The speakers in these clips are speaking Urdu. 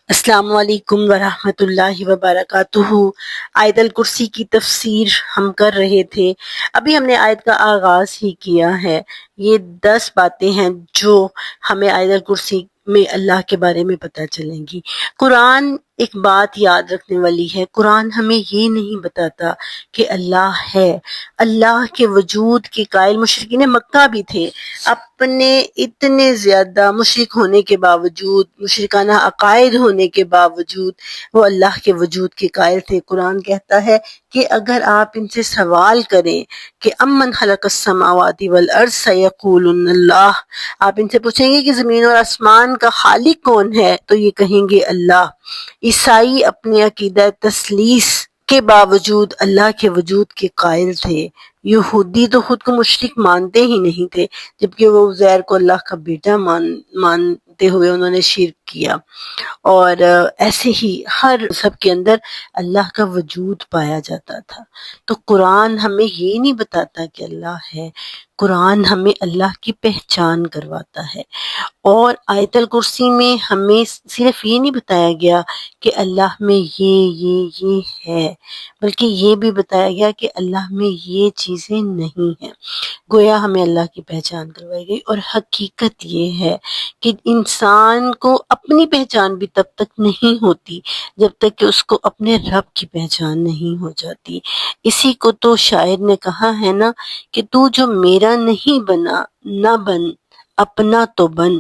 السلام علیکم ورحمۃ اللہ وبرکاتہ۔ آیت الکرسی کی تفسیر ہم کر رہے تھے، ابھی ہم نے آیت کا آغاز ہی کیا ہے۔ یہ 10 باتیں ہیں جو ہمیں آیت الکرسی میں اللہ کے بارے میں پتہ چلیں گی۔ قرآن ایک بات یاد رکھنے والی ہے، قرآن ہمیں یہ نہیں بتاتا کہ اللہ ہے۔ اللہ کے وجود کے قائل مشرکین مکہ بھی تھے، اپنے اتنے زیادہ مشرک ہونے کے باوجود، مشرکانہ عقائد ہونے کے باوجود وہ اللہ کے وجود کے قائل تھے۔ قرآن کہتا ہے کہ اگر آپ ان سے سوال کریں کہ امن خلق السماوات والارض سیقولن اللہ، آپ ان سے پوچھیں گے کہ زمین اور آسمان کا خالق کون ہے، تو یہ کہیں گے اللہ۔ عیسائی اپنے عقیدہ تثلیث کے باوجود اللہ کے وجود کے قائل تھے۔ یہودی تو خود کو مشرک مانتے ہی نہیں تھے، جبکہ وہ عزیر کو اللہ کا بیٹا مانتے ہوئے انہوں نے شرک کیا۔ اور ایسے ہی ہر مذہب کے اندر اللہ کا وجود پایا جاتا تھا۔ تو قرآن ہمیں یہ نہیں بتاتا کہ اللہ ہے، قرآن ہمیں اللہ کی پہچان کرواتا ہے۔ اور آیت الکرسی میں ہمیں صرف یہ نہیں بتایا گیا کہ اللہ میں یہ ہے، بلکہ یہ بھی بتایا گیا کہ اللہ میں یہ چیزیں نہیں ہیں۔ گویا ہمیں اللہ کی پہچان کروائی گئی، اور حقیقت یہ ہے کہ انسان کو اپنی پہچان بھی تب تک نہیں ہوتی جب تک کہ اس کو اپنے رب کی پہچان نہیں ہو جاتی۔ اسی کو تو شاعر نے کہا ہے نا کہ تو جو میرا نہیں بنا نہ بن، اپنا تو بن۔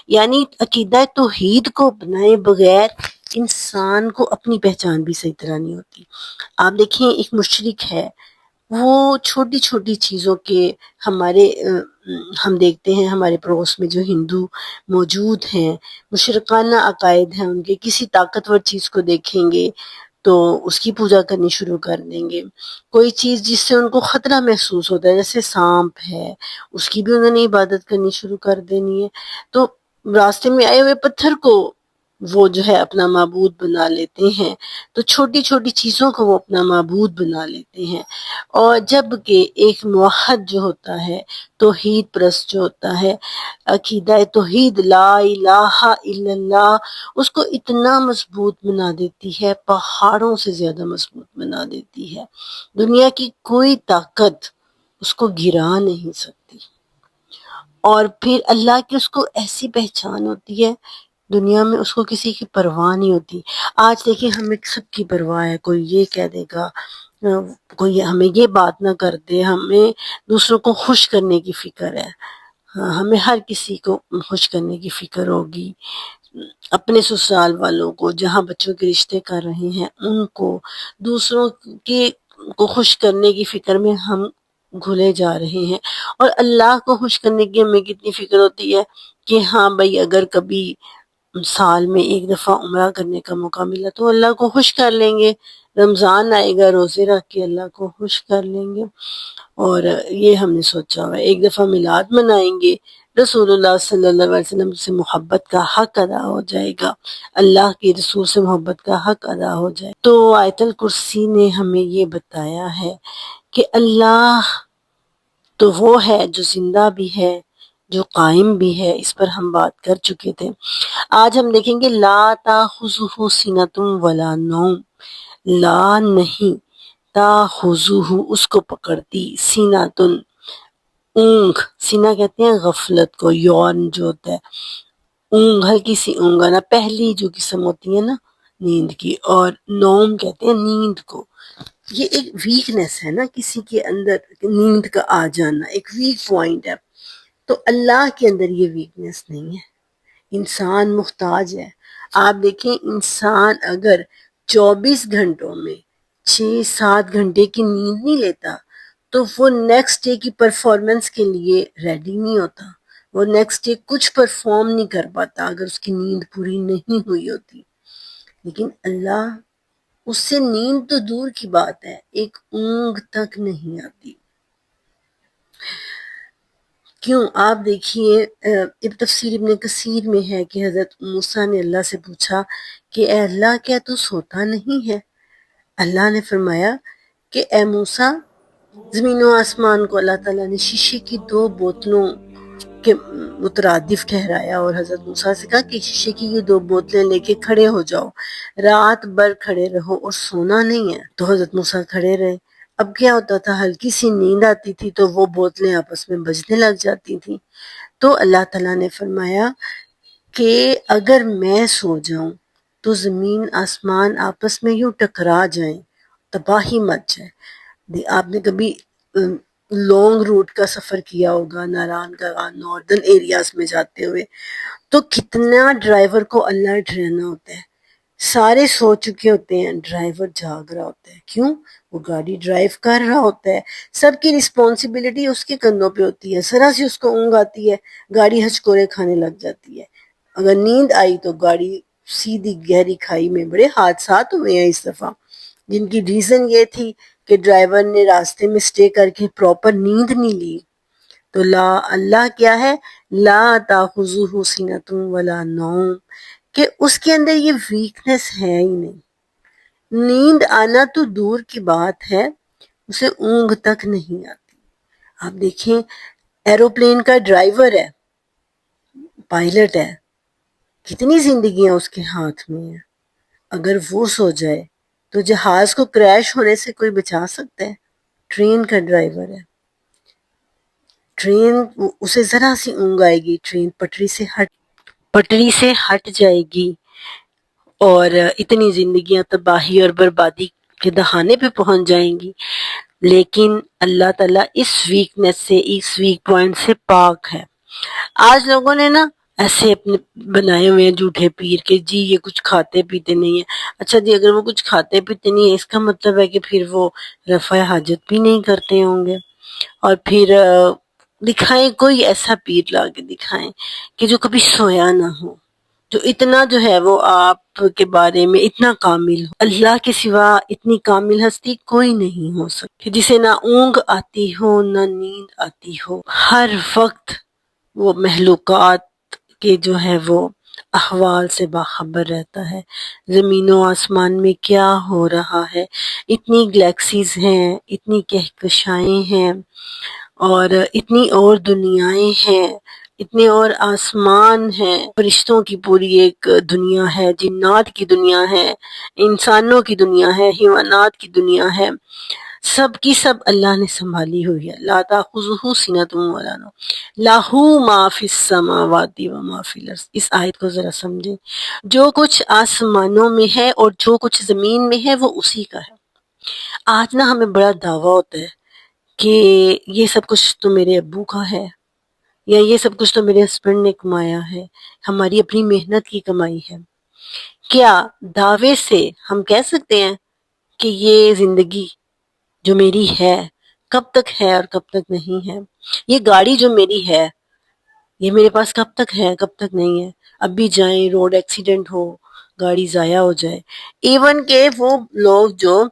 یعنی عقیدہ توحید کو اپنائے بغیر انسان کو اپنی پہچان بھی صحیح طرح نہیں ہوتی۔ آپ دیکھیں ایک مشرک ہے، وہ چھوٹی چھوٹی چیزوں کے ہم دیکھتے ہیں ہمارے پڑوس میں جو ہندو موجود ہیں، مشرکانہ عقائد ہیں ان کے، کسی طاقتور چیز کو دیکھیں گے تو اس کی پوجا کرنی شروع کر دیں گے۔ کوئی چیز جس سے ان کو خطرہ محسوس ہوتا ہے، جیسے سانپ ہے، اس کی بھی انہوں نے عبادت کرنی شروع کر دینی ہے۔ تو راستے میں آئے ہوئے پتھر کو وہ جو ہے اپنا معبود بنا لیتے ہیں۔ تو چھوٹی چھوٹی چیزوں کو وہ اپنا معبود بنا لیتے ہیں۔ اور جب کہ ایک موحد جو ہوتا ہے، توحید پرست جو ہوتا ہے، عقیدہ توحید لا الہ الا اللہ، اس کو اتنا مضبوط بنا دیتی ہے، پہاڑوں سے زیادہ مضبوط بنا دیتی ہے۔ دنیا کی کوئی طاقت اس کو گرا نہیں سکتی۔ اور پھر اللہ کی اس کو ایسی پہچان ہوتی ہے، دنیا میں اس کو کسی کی پرواہ نہیں ہوتی۔ آج دیکھیں ہمیں سب کی پرواہ ہے، کوئی یہ کہہ دے گا، کوئی ہمیں یہ بات نہ کر دے، ہمیں دوسروں کو خوش کرنے کی فکر ہے، ہمیں ہر کسی کو خوش کرنے کی فکر ہوگی، اپنے سسرال والوں کو، جہاں بچوں کے رشتے کر رہے ہیں ان کو، دوسروں کے کو خوش کرنے کی فکر میں ہم گھلے جا رہے ہیں۔ اور اللہ کو خوش کرنے کی ہمیں کتنی فکر ہوتی ہے کہ ہاں بھائی اگر کبھی سال میں ایک دفعہ عمرہ کرنے کا موقع ملا تو اللہ کو خوش کر لیں گے، رمضان آئے گا روزے رکھ کے اللہ کو خوش کر لیں گے۔ اور یہ ہم نے سوچا ہوا ہے، ایک دفعہ میلاد منائیں گے، رسول اللہ صلی اللہ علیہ وسلم سے محبت کا حق ادا ہو جائے گا، اللہ کے رسول سے محبت کا حق ادا ہو جائے۔ تو آیت الکرسی نے ہمیں یہ بتایا ہے کہ اللہ تو وہ ہے جو زندہ بھی ہے، جو قائم بھی ہے، اس پر ہم بات کر چکے تھے۔ آج ہم دیکھیں گے لا تاخذہ سنۃ ولا نوم، لا نہیں، تاخذہ اس کو پکڑتی، سینۃ اونگ، سینہ کہتے ہیں غفلت کو، یون جو ہوتا ہے، اونگ ہلکی سی اونگ آنا، پہلی جو قسم ہوتی ہے نا نیند کی، اور نوم کہتے ہیں نیند کو۔ یہ ایک ویکنیس ہے نا کسی کے اندر، نیند کا آ جانا ایک ویک پوائنٹ ہے، تو اللہ کے اندر یہ ویکنیس نہیں ہے۔ انسان محتاج ہے۔ آپ دیکھیں انسان اگر 24 گھنٹوں میں 6-7 گھنٹے کی نیند نہیں لیتا تو وہ نیکسٹ ڈے کی پرفارمنس کے لیے ریڈی نہیں ہوتا، وہ نیکسٹ ڈے کچھ پرفارم نہیں کر پاتا اگر اس کی نیند پوری نہیں ہوئی ہوتی۔ لیکن اللہ، اس سے نیند تو دور کی بات ہے، ایک اونگ تک نہیں آتی۔ کیوں؟ آپ دیکھیے تفسیر ابن کثیر میں ہے کہ حضرت موسیٰ نے اللہ سے پوچھا کہ اے اللہ کیا تو سوتا نہیں ہے؟ اللہ نے فرمایا کہ اے موسیٰ، زمین و آسمان کو اللہ تعالیٰ نے شیشے کی 2 بوتلوں کے مترادف ٹھہرایا اور حضرت موسیٰ سے کہا کہ شیشے کی یہ 2 بوتلیں لے کے کھڑے ہو جاؤ، رات بھر کھڑے رہو اور سونا نہیں ہے۔ تو حضرت موسیٰ کھڑے رہے۔ اب کیا ہوتا تھا، ہلکی سی نیند آتی تھی تو وہ بوتلیں آپس میں بجنے لگ جاتی تھیں۔ تو اللہ تعالیٰ نے فرمایا کہ اگر میں سو جاؤں تو زمین آسمان آپس میں یوں ٹکرا جائیں، تباہی مچ جائے۔ آپ نے کبھی لانگ روٹ کا سفر کیا ہوگا، ناران کا ناردرن ایریاز میں جاتے ہوئے، تو کتنا ڈرائیور کو الرٹ رہنا ہوتا ہے۔ سارے سو چکے ہوتے ہیں، ڈرائیور جاگ رہا ہوتا ہے۔ کیوں؟ وہ گاڑی ڈرائیو کر رہا ہوتا ہے، سب کی رسپانسبلٹی اس کے کندھوں پہ ہوتی ہے۔ ذرا سی اس کو اونگ آتی ہے، گاڑی ہچکورے کھانے لگ جاتی ہے۔ اگر نیند آئی تو گاڑی سیدھی گہری کھائی میں۔ بڑے حادثات ہوئے ہیں اس دفعہ، جن کی ریزن یہ تھی کہ ڈرائیور نے راستے میں سٹے کر کے پراپر نیند نہیں لی۔ تو اللہ کیا ہے، لا تاخذہ سنۃ ولا نوم، کہ اس کے اندر یہ ویکنس ہے ہی نہیں۔ نیند آنا تو دور کی بات ہے، اسے اونگ تک نہیں آتی۔ آپ دیکھیں، ایروپلین کا ڈرائیور ہے، پائلٹ ہے، کتنی زندگیاں اس کے ہاتھ میں ہیں۔ اگر وہ سو جائے تو جہاز کو کریش ہونے سے کوئی بچا سکتا ہے؟ ٹرین کا ڈرائیور ہے، ٹرین اسے ذرا سی اونگ آئے گی، ٹرین پٹری سے ہٹ جائے گی اور اتنی زندگیاں تباہی اور بربادی کے دہانے پہ پہنچ جائیں گی۔ لیکن اللہ تعالیٰ اس ویکنس سے، اس ویک پوائنٹ سے پاک ہے۔ آج لوگوں نے نا ایسے اپنے بنائے ہوئے ہیں جھوٹے پیر کے جی یہ کچھ کھاتے پیتے نہیں ہیں۔ اچھا جی، اگر وہ کچھ کھاتے پیتے نہیں ہیں اس کا مطلب ہے کہ پھر وہ رفع حاجت بھی نہیں کرتے ہوں گے۔ اور پھر دکھائیں، کوئی ایسا پیر لا کے دکھائیں کہ جو کبھی سویا نہ ہو، جو اتنا جو ہے وہ آپ کے بارے میں اتنا کامل ہو۔ اللہ کے سوا اتنی کامل ہستی کوئی نہیں ہو سکتی، جسے نہ اونگ آتی ہو نہ نیند آتی ہو، ہر وقت وہ محلوقات کے جو ہے وہ احوال سے باخبر رہتا ہے۔ زمین و آسمان میں کیا ہو رہا ہے، اتنی گلیکسیز ہیں، اتنی کہکشائیں ہیں، اور اتنی اور دنیایں ہیں، اتنے اور آسمان ہیں، فرشتوں کی پوری ایک دنیا ہے، جنات کی دنیا ہے، انسانوں کی دنیا ہے، حیوانات کی دنیا ہے، سب کی سب اللہ نے سنبھالی ہوئی ہے۔ لا تاخذہ سنۃ ولا نوم، لہ ما فی السماوات و ما فی الارض۔ اس آیت کو ذرا سمجھیں، جو کچھ آسمانوں میں ہے اور جو کچھ زمین میں ہے وہ اسی کا ہے۔ آج نا ہمیں بڑا دعویٰ ہوتا ہے کہ یہ سب کچھ تو میرے ابو کا ہے، یا یہ سب کچھ تو میرے ہسبینڈ نے کمایا ہے، ہماری اپنی محنت کی کمائی ہے۔ کیا دعوے سے ہم کہہ سکتے ہیں کہ یہ زندگی جو میری ہے کب تک ہے اور کب تک نہیں ہے؟ یہ گاڑی جو میری ہے یہ میرے پاس کب تک ہے کب تک نہیں ہے؟ اب بھی جائیں، روڈ ایکسیڈنٹ ہو، گاڑی ضائع ہو جائے، ایون کہ وہ لوگ جو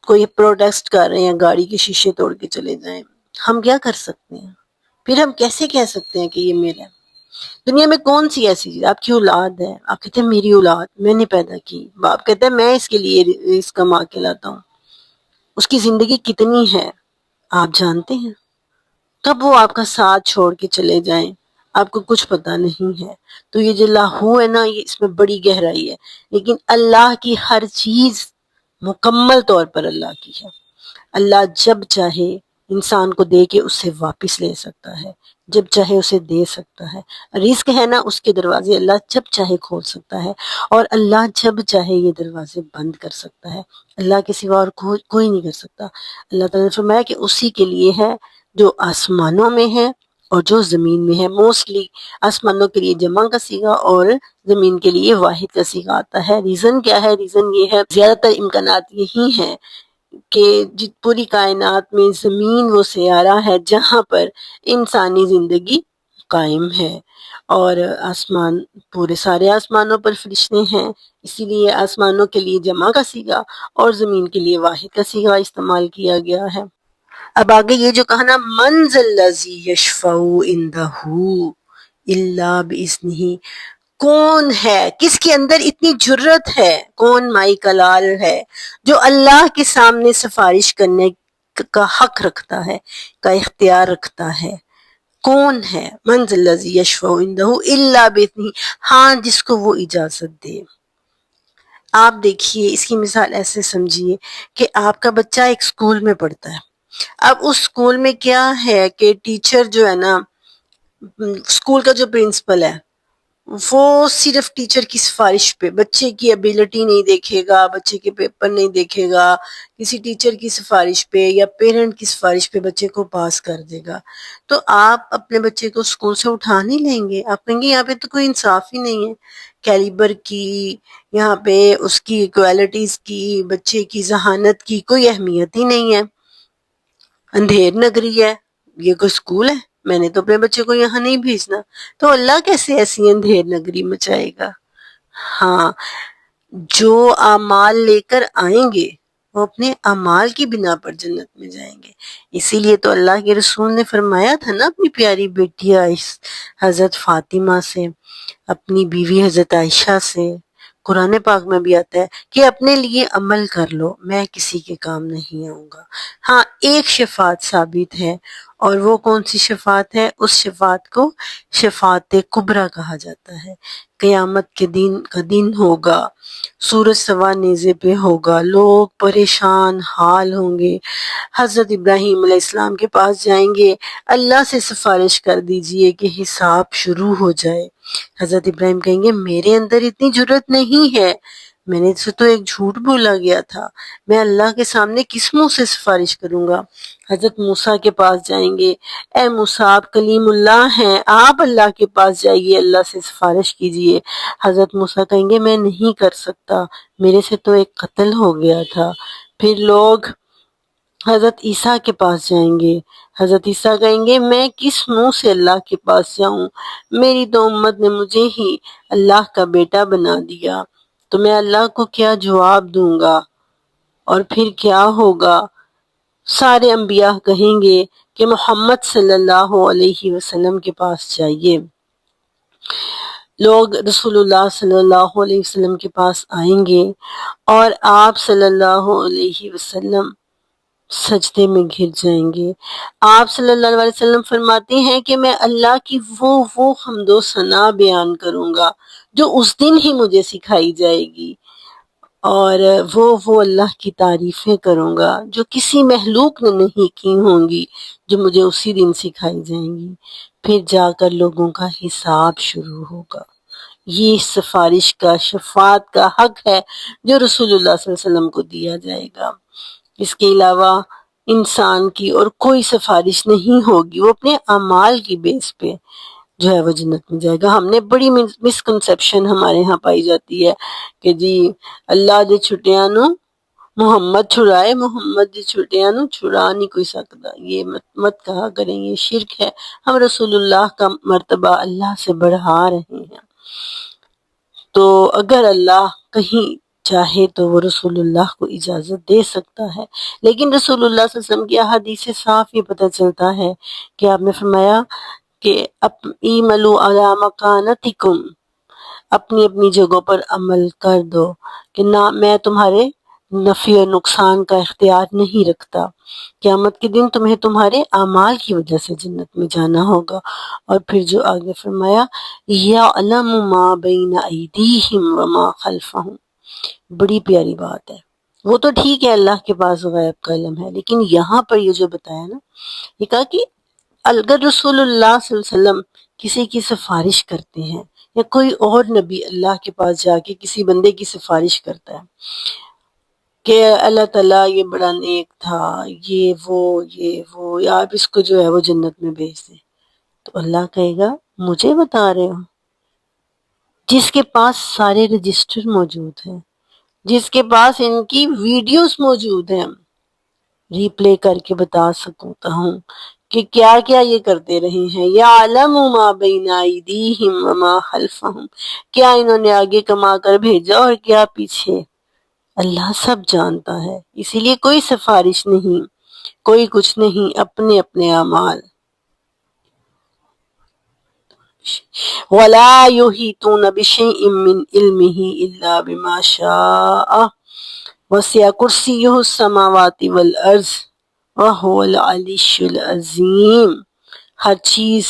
کوئی پروٹیسٹ کر رہے ہیں گاڑی کے شیشے توڑ کے چلے جائیں، ہم کیا کر سکتے ہیں؟ پھر ہم کیسے کہہ سکتے ہیں کہ یہ میرا ہے؟ دنیا میں کون سی ایسی چیز، آپ کی اولاد ہے، آپ کہتے ہیں میری اولاد میں نے پیدا کی، باپ کہتا ہے میں اس کے لیے اس کما کے لاتا ہوں، اس کی زندگی کتنی ہے آپ جانتے ہیں؟ کب وہ آپ کا ساتھ چھوڑ کے چلے جائیں آپ کو کچھ پتا نہیں ہے۔ تو یہ جو لاہو ہے نا، یہ اس میں بڑی گہرائی ہے، لیکن اللہ کی ہر چیز مکمل طور پر اللہ کی ہے۔ اللہ جب چاہے انسان کو دے کے اس سے واپس لے سکتا ہے، جب چاہے اسے دے سکتا ہے۔ رزق ہے نا، اس کے دروازے اللہ جب چاہے کھول سکتا ہے، اور اللہ جب چاہے یہ دروازے بند کر سکتا ہے۔ اللہ کے سوا اور کوئی نہیں کر سکتا۔ اللہ تعالیٰ نے فرمایا کہ اسی کے لیے ہے جو آسمانوں میں ہے اور جو زمین میں ہے۔ موسٹلی آسمانوں کے لیے جمع کا صیغہ اور زمین کے لیے واحد کا صیغہ آتا ہے۔ ریزن کیا ہے؟ ریزن یہ ہے، زیادہ تر امکانات یہی ہیں کہ پوری کائنات میں زمین وہ سیارہ ہے جہاں پر انسانی زندگی قائم ہے، اور آسمان، پورے سارے آسمانوں پر فرشتے ہیں، اسی لیے آسمانوں کے لیے جمع کا صیغہ اور زمین کے لیے واحد کا صیغہ استعمال کیا گیا ہے۔ اب آگے یہ جو کہا نا، من ذا الذی یشفع عندہ الا باذنہ، کون ہے، کس کے اندر اتنی جرت ہے، کون مائی کلال ہے جو اللہ کے سامنے سفارش کرنے کا حق رکھتا ہے، کا اختیار رکھتا ہے، کون ہے؟ من ذا الذی یشفع عندہ الا باذنہ، ہاں جس کو وہ اجازت دے۔ آپ دیکھیے اس کی مثال ایسے سمجھیے کہ آپ کا بچہ ایک اسکول میں پڑھتا ہے۔ اب اس اسکول میں کیا ہے کہ ٹیچر جو ہے نا، اسکول کا جو پرنسپل ہے وہ صرف ٹیچر کی سفارش پہ بچے کی ابیلٹی نہیں دیکھے گا، بچے کے پیپر نہیں دیکھے گا، کسی ٹیچر کی سفارش پہ یا پیرنٹ کی سفارش پہ بچے کو پاس کر دے گا۔ تو آپ اپنے بچے کو اسکول سے اٹھا نہیں لیں گے، آپ کہیں گے یہاں پہ تو کوئی انصاف ہی نہیں ہے، کیلیبر کی، یہاں پہ اس کی کوالٹیز کی، بچے کی ذہانت کی کوئی اہمیت ہی نہیں ہے، اندھیر نگری ہے، یہ کوئی اسکول ہے، میں نے تو اپنے بچے کو یہاں نہیں بھیجنا۔ تو اللہ کیسے ایسی اندھیر نگری مچائے گا؟ ہاں، جو اعمال لے کر آئیں گے وہ اپنے اعمال کی بنا پر جنت میں جائیں گے۔ اسی لیے تو اللہ کے رسول نے فرمایا تھا نا اپنی پیاری بیٹی حضرت فاطمہ سے، اپنی بیوی حضرت عائشہ سے، قرآن پاک میں بھی آتا ہے کہ اپنے لیے عمل کر لو، میں کسی کے کام نہیں آؤں گا۔ ہاں، ایک شفاعت ثابت ہے، اور وہ کون سی شفاعت ہے؟ اس شفاعت کو شفاعت کبریٰ کہا جاتا ہے۔ قیامت کے دن کا دن ہوگا، سورج سوا نیزے پہ ہوگا، لوگ پریشان حال ہوں گے، حضرت ابراہیم علیہ السلام کے پاس جائیں گے، اللہ سے سفارش کر دیجئے کہ حساب شروع ہو جائے۔ حضرت ابراہیم کہیں گے میرے اندر اتنی جرت نہیں ہے، میں نے سے تو ایک جھوٹ بولا گیا تھا، میں اللہ کے سامنے کس منہ سے سفارش کروں گا؟ حضرت موسیٰ کے پاس جائیں گے، اے موسیٰ آپ کلیم اللہ ہیں، آپ اللہ کے پاس جائیے، اللہ سے سفارش کیجئے۔ حضرت موسیٰ کہیں گے میں نہیں کر سکتا، میرے سے تو ایک قتل ہو گیا تھا۔ پھر لوگ حضرت عیسیٰ کے پاس جائیں گے، حضرت عیسیٰ کہیں گے میں کس منہ سے اللہ کے پاس جاؤں، میری تو امت نے مجھے ہی اللہ کا بیٹا بنا دیا، تو میں اللہ کو کیا جواب دوں گا؟ اور پھر کیا ہوگا؟ سارے انبیاء کہیں گے کہ محمد صلی اللہ علیہ وسلم کے پاس جائیے۔ لوگ رسول اللہ صلی اللہ علیہ وسلم کے پاس آئیں گے اور آپ صلی اللہ علیہ وسلم سجدے میں گر جائیں گے۔ آپ صلی اللہ علیہ وسلم فرماتے ہیں کہ میں اللہ کی وہ حمد و ثنا بیان کروں گا جو اس دن ہی مجھے سکھائی جائے گی، اور وہ اللہ کی تعریفیں کروں گا جو کسی محلوق نے نہیں کی ہوں گی، جو مجھے اسی دن سکھائی جائیں گی۔ پھر جا کر لوگوں کا حساب شروع ہوگا۔ یہ سفارش کا، شفاعت کا حق ہے جو رسول اللہ صلی اللہ علیہ وسلم کو دیا جائے گا۔ اس کے علاوہ انسان کی اور کوئی سفارش نہیں ہوگی، وہ اپنے اعمال کی بیس پہ جو ہے وہ جنت میں جائے گا۔ ہم نے بڑی مسکنسیپشن ہمارے ہاں پائی جاتی ہے کہ جی اللہ دے چھٹیاں نو محمد چھڑائے، محمد دے چھٹیاں نو چھڑا نہیں کوئی سکتا، یہ مت کہا کریں، یہ شرک ہے۔ ہم رسول اللہ کا مرتبہ اللہ سے بڑھا رہے ہیں۔ تو اگر اللہ کہیں چاہے تو وہ رسول اللہ کو اجازت دے سکتا ہے، لیکن رسول اللہ صلی اللہ علیہ وسلم کی احادیث سے صاف یہ پتہ چلتا ہے کہ آپ نے فرمایا کہ اعملوا علی مکانتکم، اپنی اپنی جگہوں پر عمل کر دو، کہ نہ میں تمہارے نفع و نقصان کا اختیار نہیں رکھتا، قیامت کے دن تمہیں تمہارے اعمال کی وجہ سے جنت میں جانا ہوگا۔ اور پھر جو آگے فرمایا یعلم ما بین ایدیہم وما خلفہم، بڑی پیاری بات ہے۔ وہ تو ٹھیک ہے اللہ کے پاس غیب کا علم ہے، لیکن یہاں پر یہ جو بتایا نا، یہ کہا کہ اگر رسول اللہ صلی اللہ علیہ وسلم کسی کی سفارش کرتے ہیں یا کوئی اور نبی اللہ کے پاس جا کے کسی بندے کی سفارش کرتا ہے کہ اللہ تعالیٰ یہ بڑا نیک تھا، یہ وہ یا آپ اس کو جو ہے وہ جنت میں بھیج دیں، تو اللہ کہے گا مجھے بتا رہے ہو؟ جس کے پاس سارے رجسٹر موجود ہیں، جس کے پاس ان کی ویڈیوز موجود ہیں، ری پلے کر کے بتا سکتا ہوں کہ کیا کیا یہ کرتے رہے ہیں۔ یعلم ما بین ایدیہم وما خلفہم، کیا انہوں نے آگے کما کر بھیجا اور کیا پیچھے، اللہ سب جانتا ہے۔ اسی لیے کوئی سفارش نہیں، کوئی کچھ نہیں، اپنے اپنے اعمال۔ وَلَا يُحِيطُونَ بِشَيْءٍ مِّنْ عِلْمِهِ إِلَّا بِمَا شَاءَ وَسِعَ كُرْسِيُّهُ السَّمَاوَاتِ وَالْأَرْضَ وَهُوَ الْعَلِيُّ الْعَظِيمُ۔ ہر چیز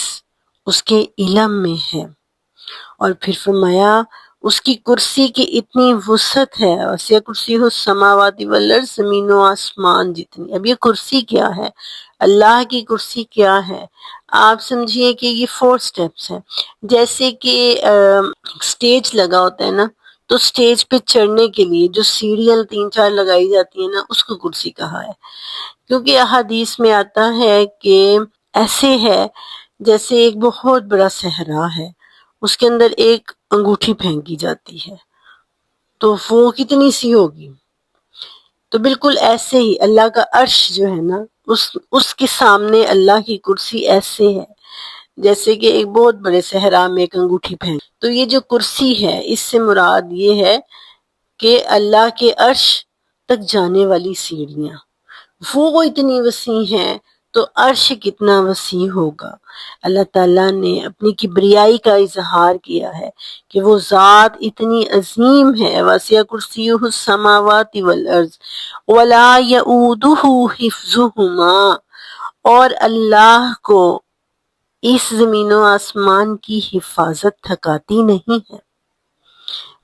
اس کے علم میں ہے۔ اور پھر فرمایا اس کی کرسی کی اتنی وسعت ہے، وسیع کرسی ہو السماوات والارض، زمین و آسمان جتنی۔ اب یہ کرسی کیا ہے؟ اللہ کی کرسی کیا ہے؟ آپ سمجھیے کہ یہ 4 سٹیپس ہیں۔ جیسے کہ سٹیج لگا ہوتا ہے نا، تو سٹیج پہ چڑھنے کے لیے جو سیڑھیاں 3-4 لگائی جاتی ہیں نا، اس کو کرسی کہا ہے۔ کیونکہ احادیث میں آتا ہے کہ ایسے ہے جیسے ایک بہت بڑا صحرا ہے، اس کے اندر ایک انگوٹھی پھینکی جاتی ہے تو وہ کتنی سی ہوگی۔ تو بالکل ایسے ہی اللہ کا عرش جو ہے نا، اس کے سامنے اللہ کی کرسی ایسے ہے جیسے کہ ایک بہت بڑے صحرا میں ایک انگوٹھی پھینک۔ تو یہ جو کرسی ہے، اس سے مراد یہ ہے کہ اللہ کے عرش تک جانے والی سیڑھیاں وہ اتنی وسیع ہیں، تو عرش کتنا وسیع ہوگا۔ اللہ تعالیٰ نے اپنی کبریائی کا اظہار کیا ہے کہ وہ ذات اتنی عظیم ہے، وسیع کرسیہ السماوات والارض ولا یؤودہ حفظہما، اور اللہ کو اس زمین و آسمان کی حفاظت تھکاتی نہیں ہے۔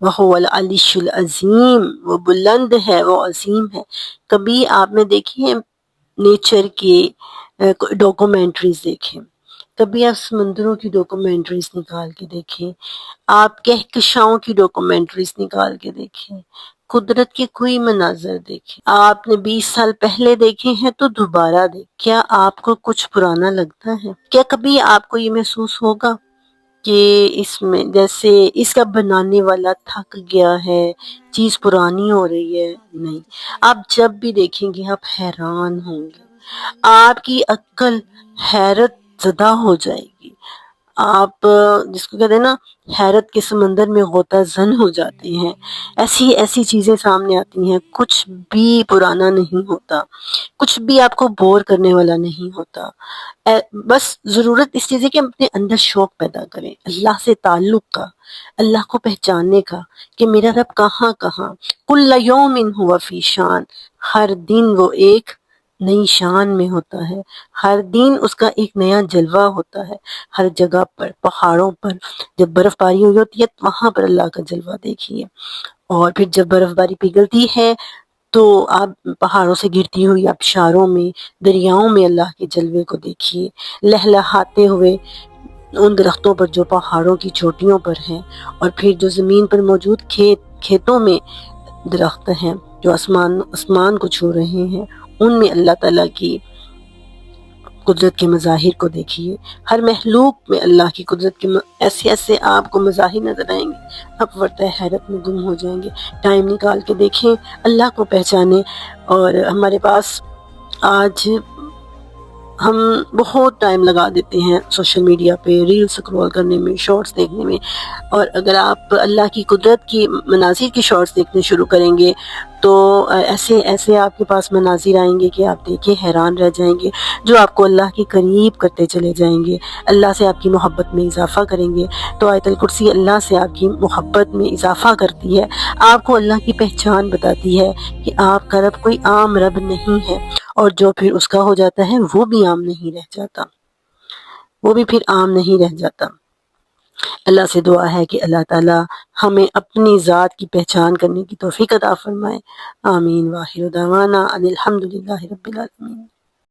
وَهُوَ الْعَلِيُّ الْعَظِيمُ، وہ بلند ہے، وہ عظیم ہے۔ کبھی آپ نے دیکھی ہے نیچر کی ڈاکومنٹریز دیکھیں، کبھی آپ سمندروں کی ڈاکومنٹریز نکال کے دیکھیں، آپ کہکشاؤں کی ڈاکومنٹریز نکال کے دیکھیں، قدرت کے کوئی مناظر دیکھیں۔ آپ نے 20 سال پہلے دیکھے ہیں تو دوبارہ دیکھیں، کیا آپ کو کچھ پرانا لگتا ہے؟ کیا کبھی آپ کو یہ محسوس ہوگا کہ اس میں جیسے اس کا بنانے والا تھک گیا ہے، چیز پرانی ہو رہی ہے؟ نہیں، آپ جب بھی دیکھیں گے آپ حیران ہوں گے، آپ کی عقل حیرت زدہ ہو جائے گی۔ آپ جس کو کہتے ہیں نا حیرت کے سمندر میں غوطہ زن ہو جاتے ہیں، ایسی چیزیں سامنے آتی ہیں، کچھ بھی پرانا نہیں ہوتا، کچھ بھی آپ کو بور کرنے والا نہیں ہوتا۔ بس ضرورت اس چیز ہے کہ ہم اپنے اندر شوق پیدا کریں اللہ سے تعلق کا، اللہ کو پہچاننے کا کہ میرا رب کہاں کہاں۔ کل یوم ہوا فی شان، ہر دن وہ ایک نئی شان میں ہوتا ہے، ہر دن اس کا ایک نیا جلوہ ہوتا ہے۔ ہر جگہ پر، پہاڑوں پر جب برف باری ہوئی ہوتی ہے وہاں پر اللہ کا جلوہ دیکھیے، اور پھر جب برف باری پگھلتی ہے تو آپ پہاڑوں سے گرتی ہوئی آبشاروں میں، دریاؤں میں اللہ کے جلوے کو دیکھیے، لہلہاتے ہوئے ان درختوں پر جو پہاڑوں کی چوٹیوں پر ہیں، اور پھر جو زمین پر موجود کھیتوں میں درخت ہیں جو آسمان کو چھو رہے ہیں، ان میں اللہ تعالیٰ کی قدرت کے مظاہر کو دیکھیے۔ ہر مخلوق میں اللہ کی قدرت کے ایسے آپ کو مظاہر نظر آئیں گے، آپ ورطہ حیرت میں گم ہو جائیں گے۔ ٹائم نکال کے دیکھیں، اللہ کو پہچانیں۔ اور ہمارے پاس آج ہم بہت ٹائم لگا دیتے ہیں سوشل میڈیا پہ ریل سکرول کرنے میں، شارٹس دیکھنے میں، اور اگر آپ اللہ کی قدرت کی مناظر کی شارٹس دیکھنے شروع کریں گے تو ایسے آپ کے پاس مناظر آئیں گے کہ آپ دیکھیں حیران رہ جائیں گے، جو آپ کو اللہ کے قریب کرتے چلے جائیں گے، اللہ سے آپ کی محبت میں اضافہ کریں گے۔ تو آیت الکرسی اللہ سے آپ کی محبت میں اضافہ کرتی ہے، آپ کو اللہ کی پہچان بتاتی ہے کہ آپ کا رب کوئی عام رب نہیں ہے، اور جو پھر اس کا ہو جاتا ہے وہ بھی عام نہیں رہ جاتا، وہ بھی پھر عام نہیں رہ جاتا۔ اللہ سے دعا ہے کہ اللہ تعالی ہمیں اپنی ذات کی پہچان کرنے کی توفیق عطا فرمائے۔ آمین۔ وآخر دعوانا ان الحمد للہ رب العالمین۔